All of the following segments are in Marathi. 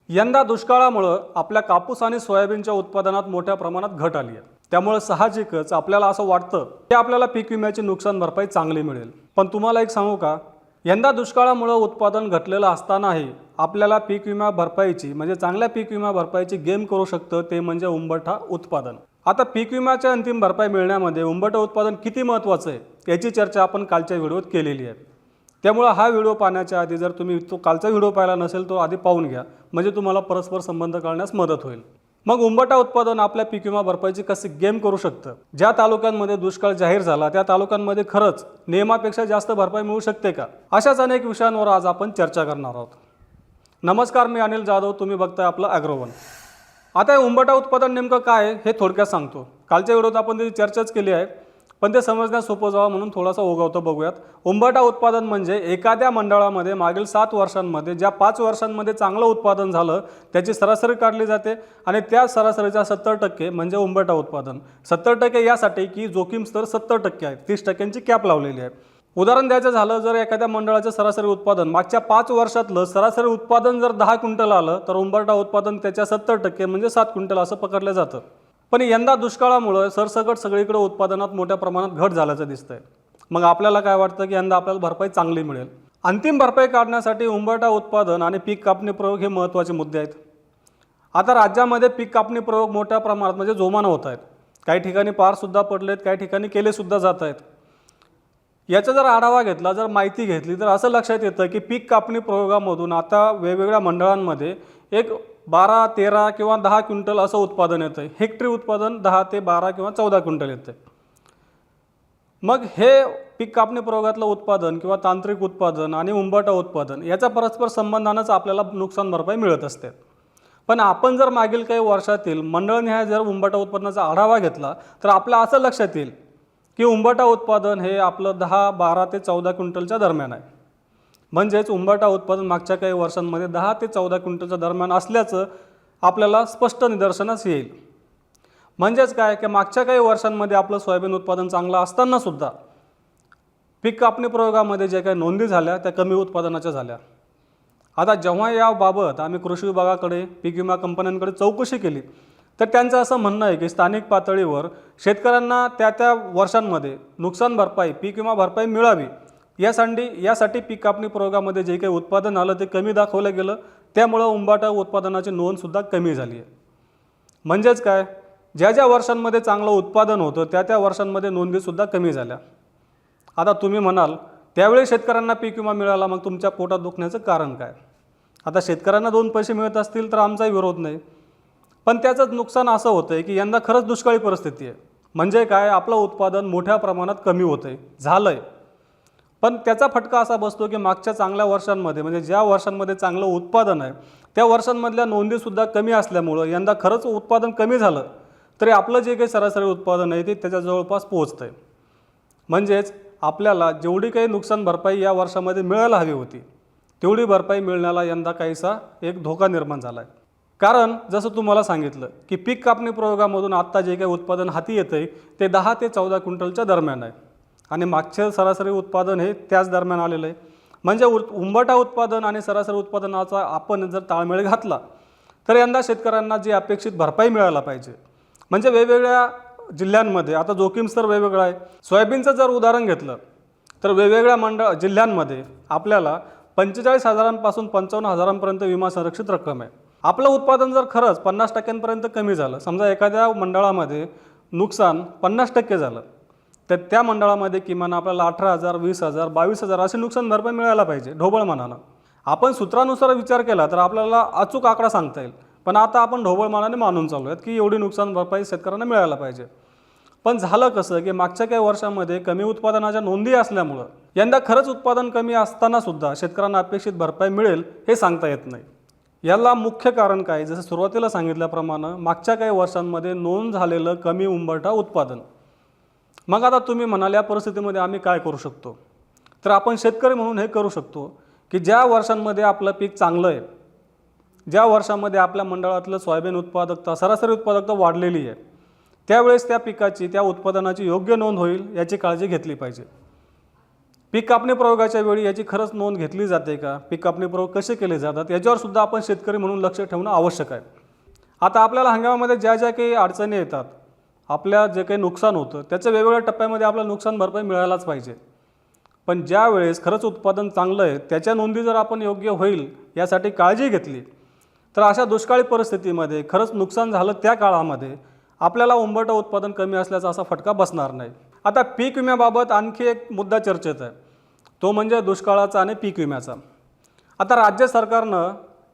यंदा दुष्काळामुळे आपल्या कापूस आणि सोयाबीनच्या उत्पादनात मोठ्या प्रमाणात घट आली आहे। त्यामुळे साहजिकच आपल्याला असं वाटतं की आपल्याला पीक विम्याची नुकसान भरपाई चांगली मिळेल। पण तुम्हाला एक सांगू का, यंदा दुष्काळामुळे उत्पादन घटलेलं असतानाही आपल्याला पीक विमा भरपाईची म्हणजे चांगल्या पीक विमा भरपाईची गेम करू शकतं ते म्हणजे उंबरठा उत्पादन। आता पीक विम्याच्या अंतिम भरपाई मिळण्यामध्ये उंबरठा उत्पादन किती महत्त्वाचं आहे याची चर्चा आपण कालच्या व्हिडिओत केलेली आहे। त्यामुळे हा व्हिडिओ पाहण्याच्या आधी जर तुम्ही तो कालचा व्हिडिओ पाहिला नसेल तो आधी पाहून घ्या, म्हणजे तुम्हाला परस्पर संबंध कळण्यास मदत होईल। मग उंबरठा उत्पादन आपल्या पीक विमा भरपाईची कशी गेम करू शकतं, ज्या तालुक्यांमध्ये दुष्काळ जाहीर झाला त्या तालुक्यांमध्ये खरंच नियमापेक्षा जास्त भरपाई मिळू शकते का, अशाच अनेक विषयांवर आज आपण चर्चा करणार आहोत। नमस्कार, मी अनिल जाधव, तुम्ही बघताय आपलं ॲग्रोवन। आता हे उंबरठा उत्पादन नेमकं काय आहे हे थोडक्यात सांगतो। कालच्या व्हिडिओत आपण त्याची चर्चाच केली आहे, पण ते समजण्यास सोपं जावं म्हणून थोडासा ओघवतो बघूयात। उंबरठा उत्पादन म्हणजे एखाद्या मंडळामध्ये मागील 7 वर्षांमध्ये ज्या 5 वर्षांमध्ये चांगलं उत्पादन झालं त्याची सरासरी काढली जाते आणि त्या सरासरीचा 70% म्हणजे उंबरठा उत्पादन। 70% यासाठी की जोखीम स्तर 70% आहे, 30%ची कॅप लावलेली आहे। उदाहरण द्यायचं झालं, जर एखाद्या मंडळाचं सरासरी उत्पादन मागच्या 5 वर्षातलं सरासरी उत्पादन जर 10 क्विंटल आलं तर उंबरठा उत्पादन त्याच्या 70% म्हणजे 7 क्विंटल असं पकडलं जातं। पण यंदा दुष्काळामुळे सरसकट सगळीकडे उत्पादनात मोठ्या प्रमाणात घट झाल्याचं दिसतंय। मग आपल्याला काय वाटतं की यंदा आपल्याला भरपाई चांगली मिळेल। अंतिम भरपाई काढण्यासाठी उंबरठा उत्पादन आणि पीक कापणी प्रयोग हे महत्त्वाचे मुद्दे आहेत। आता राज्यामध्ये पीक कापणी प्रयोग मोठ्या प्रमाणात म्हणजे जोमानं होत आहेत। काही ठिकाणी पारसुद्धा पडलेत, काही ठिकाणी केलेसुद्धा जात आहेत। याचा जर आढावा घेतला, जर माहिती घेतली तर असं लक्षात येतं की पीक कापणी प्रयोगामधून आता वेगवेगळ्या मंडळांमध्ये एक 12, 13 किंवा 10 क्विंटल असं उत्पादन येतं। हेक्टरी उत्पादन 10 ते 12 किंवा 14 क्विंटल येतं। मग हे पीक कापणी प्रयोगातलं उत्पादन किंवा तांत्रिक उत्पादन आणि उंबरठा उत्पादन याचा परस्पर संबंधानंच आपल्याला नुकसान भरपाई मिळत असते। पण आपण जर मागील काही वर्षातील मंडळनिहाय जर उंबरठा उत्पादनाचा आढावा घेतला तर आपलं असं लक्षात येईल की उंबरठा उत्पादन हे आपलं 10, 12 ते 14 क्विंटलच्या दरम्यान आहे। म्हणजेच उंबरठा उत्पादन मागच्या काही वर्षांमध्ये 10 ते 14 क्विंटलच्या दरम्यान असल्याचं आपल्याला स्पष्ट निदर्शनास येईल। म्हणजेच काय की मागच्या काही वर्षांमध्ये आपलं सोयाबीन उत्पादन चांगलं असतानासुद्धा पीक कापणी प्रयोगामध्ये जे काही नोंदी झाल्या त्या कमी उत्पादनाच्या झाल्या। आता जेव्हा याबाबत आम्ही कृषी विभागाकडे, पीक विमा कंपन्यांकडे चौकशी केली तर त्यांचं असं म्हणणं आहे की स्थानिक पातळीवर शेतकऱ्यांना त्या वर्षांमध्ये नुकसान भरपाई, पीक विमा भरपाई मिळावी यासाठी पीक कापणी प्रयोगामध्ये जे काही उत्पादन आलं ते कमी दाखवलं गेलं, त्यामुळं उंबरठा उत्पादनाची नोंदसुद्धा कमी झाली आहे। म्हणजेच काय, ज्या वर्षांमध्ये चांगलं उत्पादन होतं त्या वर्षांमध्ये नोंदीसुद्धा कमी झाल्या। आता तुम्ही म्हणाल त्यावेळी शेतकऱ्यांना पीक विमा मिळाला, मग तुमच्या पोटात दुखण्याचं कारण काय? आता शेतकऱ्यांना 2 पैसे मिळत असतील तर आमचाही विरोध नाही, पण त्याचं नुकसान असं होतं आहे की यंदा खरंच दुष्काळी परिस्थिती आहे। म्हणजे काय, आपलं उत्पादन मोठ्या प्रमाणात कमी होतं झालं आहे। पण त्याचा फटका असा बसतो की मागच्या चांगल्या वर्षांमध्ये म्हणजे ज्या वर्षांमध्ये चांगलं उत्पादन आहे त्या वर्षांमधल्या नोंदीसुद्धा कमी असल्यामुळं यंदा खरंच उत्पादन कमी झालं तरी आपलं जे काही सरासरी उत्पादन आहे ते त्याच्या जवळपास पोहोचतं आहे। म्हणजेच आपल्याला जेवढी काही नुकसान भरपाई या वर्षामध्ये मिळायला हवी होती तेवढी भरपाई मिळण्याला यंदा काहीसा एक धोका निर्माण झाला आहे। कारण जसं तुम्हाला सांगितलं की पीक कापणी प्रयोगामधून आत्ता जे काही उत्पादन हाती येतं आहे ते 10 ते 14 क्विंटलच्या दरम्यान आहे आणि मागचे सरासरी उत्पादन हे त्याच दरम्यान आलेलं आहे। म्हणजे उंबरठा उत्पादन आणि सरासरी उत्पादनाचा आपण जर ताळमेळ घातला तर यंदा शेतकऱ्यांना जी अपेक्षित भरपाई मिळायला पाहिजे, म्हणजे वेगवेगळ्या जिल्ह्यांमध्ये आता जोखीम स्तर वेगवेगळा आहे। सोयाबीनचं जर उदाहरण घेतलं तर वेगवेगळ्या जिल्ह्यांमध्ये आपल्याला 45,000 पासून 55,000 विमा संरक्षित रक्कम आहे। आपलं उत्पादन जर खरंच 50% कमी झालं, समजा एखाद्या मंडळामध्ये नुकसान 50% झालं तर त्या मंडळामध्ये किमान आपल्याला 18,000, 20,000, 22,000 असे नुकसान भरपाई मिळायला पाहिजे ढोबळमानानं। आपण सूत्रानुसार विचार केला तर आपल्याला अचूक आकडा सांगता येईल, पण आता आपण ढोबळमानाने मानून चालू आहेत की एवढी नुकसान भरपाई शेतकऱ्यांना मिळायला पाहिजे। पण झालं कसं की मागच्या काही वर्षांमध्ये कमी उत्पादनाच्या नोंदी असल्यामुळं यंदा खरंच उत्पादन कमी असतानासुद्धा शेतकऱ्यांना अपेक्षित भरपाई मिळेल हे सांगता येत नाही। याला मुख्य कारण काय, जसं सुरुवातीला सांगितल्याप्रमाणे मागच्या काही वर्षांमध्ये नोंद झालेलं कमी उंबरठा उत्पादन। मग आता तुम्ही म्हणाल या परिस्थितीमध्ये आम्ही काय करू शकतो, तर आपण शेतकरी म्हणून हे करू शकतो की ज्या वर्षांमध्ये आपलं पीक चांगलं आहे, ज्या वर्षांमध्ये आपल्या मंडळातलं सोयाबीन उत्पादकता, सरासरी उत्पादकता वाढलेली आहे, त्यावेळेस त्या पिकाची, त्या उत्पादनाची योग्य नोंद होईल याची काळजी घेतली पाहिजे। पीक कापणी प्रयोगाच्या वेळी याची खरंच नोंद घेतली जाते का? पीक कापणी प्रयोग कसे केले जातात याच्यावर सुद्धा आपण शेतकरी म्हणून लक्ष ठेवणं आवश्यक आहे. आता आपल्याला हंगामामध्ये ज्या ज्या काही अडचणी येतात, आपल्या जे काही नुकसान होतं त्याच्या वेगवेगळ्या टप्प्यामध्ये आपल्याला नुकसान भरपाई मिळायलाच पाहिजे. पण ज्या वेळेस खरंच उत्पादन चांगलं आहे त्याच्या नोंदी जर आपण योग्य होईल यासाठी काळजी घेतली तर अशा दुष्काळी परिस्थितीमध्ये खरंच नुकसान झालं त्या काळामध्ये आपल्याला उंबरठं उत्पादन कमी असल्याचा असा फटका बसणार नाही. आता पीक विम्याबाबत आणखी एक मुद्दा चर्चेत आहे, तो म्हणजे दुष्काळाचा आणि पीक विम्याचा. आता राज्य सरकारनं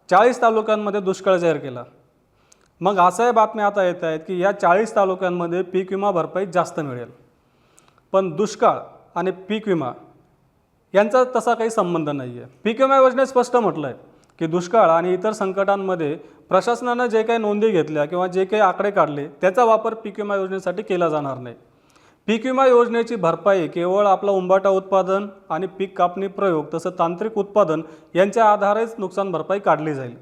40 तालुक्यांमध्ये दुष्काळ जाहीर केला. मग अशाही बातम्या आता येत आहेत की या 40 तालुक्यांमध्ये पीक विमा भरपाई जास्त मिळेल. पण दुष्काळ आणि पीक विमा यांचा तसा काही संबंध नाही आहे. पीक विमा योजनेत स्पष्ट म्हटलं आहे की दुष्काळ आणि इतर संकटांमध्ये प्रशासनानं जे काही नोंदी घेतल्या किंवा जे काही आकडे काढले त्याचा वापर पीक विमा योजनेसाठी केला जाणार नाही. पीक विमा योजनेची भरपाई केवळ आपलं उंबरठा उत्पादन आणि पीक कापणी प्रयोग तसं तांत्रिक उत्पादन यांच्या आधारेच नुकसान भरपाई काढली जाईल.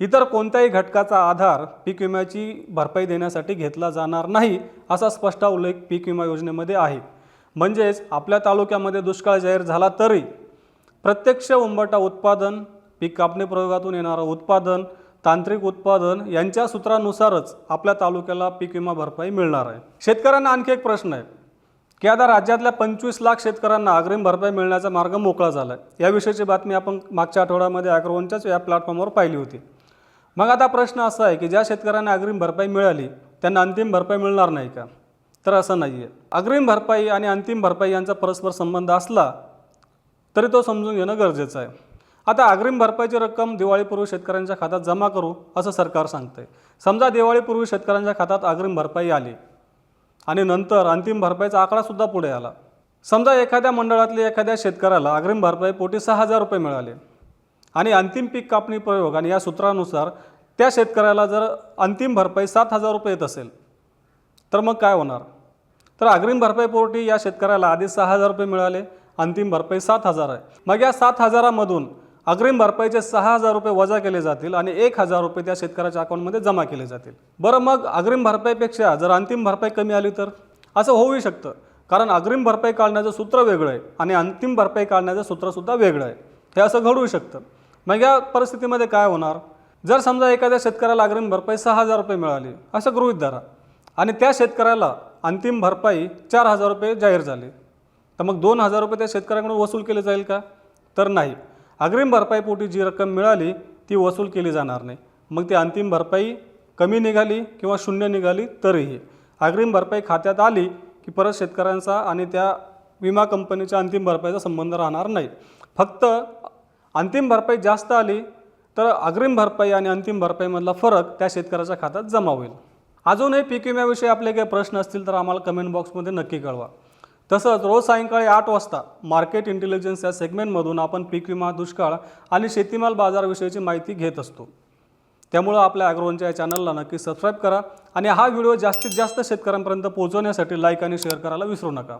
इतर कोणत्याही घटकाचा आधार पीक विम्याची भरपाई देण्यासाठी घेतला जाणार नाही असा स्पष्ट उल्लेख पीक विमा योजनेमध्ये आहे. म्हणजेच आपल्या तालुक्यामध्ये दुष्काळ जाहीर झाला तरी प्रत्यक्ष उंबरठा उत्पादन, पीक कापणी प्रयोगातून येणारं उत्पादन, तांत्रिक उत्पादन यांच्या सूत्रानुसारच आपल्या तालुक्याला पीक विमा भरपाई मिळणार आहे. शेतकऱ्यांना आणखी एक प्रश्न आहे की आता राज्यातल्या 25 लाख शेतकऱ्यांना अग्रिम भरपाई मिळण्याचा मार्ग मोकळा झाला आहे. याविषयीची बातमी आपण मागच्या आठवड्यामध्ये ॲग्रोवनच्याच या प्लॅटफॉर्मवर पाहिली होती. मग आता प्रश्न असा आहे की ज्या शेतकऱ्यांना अग्रिम भरपाई मिळाली त्यांना अंतिम भरपाई मिळणार नाही का? तर असं नाही आहे. अग्रिम भरपाई आणि अंतिम भरपाई यांचा परस्पर संबंध असला तरी तो समजून घेणं गरजेचं आहे. आता अग्रिम भरपाईची रक्कम दिवाळीपूर्वी शेतकऱ्यांच्या खात्यात जमा करू असं सरकार सांगतंय. समजा दिवाळीपूर्वी शेतकऱ्यांच्या खात्यात अग्रिम भरपाई आली आणि नंतर अंतिम भरपाईचा आकडासुद्धा पुढे आला. समजा एखाद्या मंडळातल्या एखाद्या शेतकऱ्याला अग्रिम भरपाई पोटी 6,000 रुपये मिळाले आणि अंतिम पीक कापणी प्रयोग आणि या सूत्रानुसार त्या शेतकऱ्याला जर अंतिम भरपाई 7,000 रुपये येत असेल तर मग काय होणार? तर अग्रिम भरपाईपोटी या शेतकऱ्याला आधी 6,000 रुपये मिळाले, अंतिम भरपाई 7,000 आहे. मग या 7,000मधून अग्रिम भरपाईचे 6,000 रुपये वजा केले जातील आणि 1,000 रुपये त्या शेतकऱ्याच्या अकाउंटमध्ये जमा केले जातील. बरं, मग अग्रिम भरपाईपेक्षा जर अंतिम भरपाई कमी आली तर असं होऊ शकतं, कारण अग्रिम भरपाई काढण्याचं सूत्र वेगळं आहे आणि अंतिम भरपाई काढण्याचं सूत्रसुद्धा वेगळं आहे. हे असं घडू शकतं. मग या परिस्थितीमध्ये काय होणार? जर समजा एखाद्या शेतकऱ्याला अग्रिम भरपाई 6,000 रुपये मिळाली असं गृहीत धरा आणि त्या शेतकऱ्याला अंतिम भरपाई 4,000 रुपये जाहीर झाले, तर मग 2,000 रुपये त्या शेतकऱ्याकडून वसूल केले जाईल का? तर नाही. अग्रिम भरपाईपोटी जी रक्कम मिळाली ती वसूल केली जाणार नाही. मग ती अंतिम भरपाई कमी निघाली किंवा शून्य निघाली तरीही अग्रिम भरपाई खात्यात आली की परत शेतकऱ्यांचा आणि त्या विमा कंपनीच्या अंतिम भरपाईचा संबंध राहणार नाही. फक्त अंतिम भरपाई जास्त आली तर अग्रिम भरपाई आणि अंतिम भरपाईमधला फरक त्या शेतकऱ्याच्या खात्यात जमा होईल. अजूनही पीक विम्याविषयी आपले काही प्रश्न असतील तर आम्हाला कमेंट बॉक्समध्ये नक्की कळवा. तसंच रोज सायंकाळी 8 वाजता मार्केट इंटेलिजन्स या सेगमेंटमधून आपण पीक विमा, दुष्काळ आणि शेतीमाल बाजाराविषयीची माहिती घेत असतो. त्यामुळं आपल्या ॲग्रोवनच्या या चॅनलला नक्की सबस्क्राईब करा आणि हा व्हिडिओ जास्तीत जास्त शेतकऱ्यांपर्यंत पोहोचवण्यासाठी लाईक आणि शेअर करायला विसरू नका.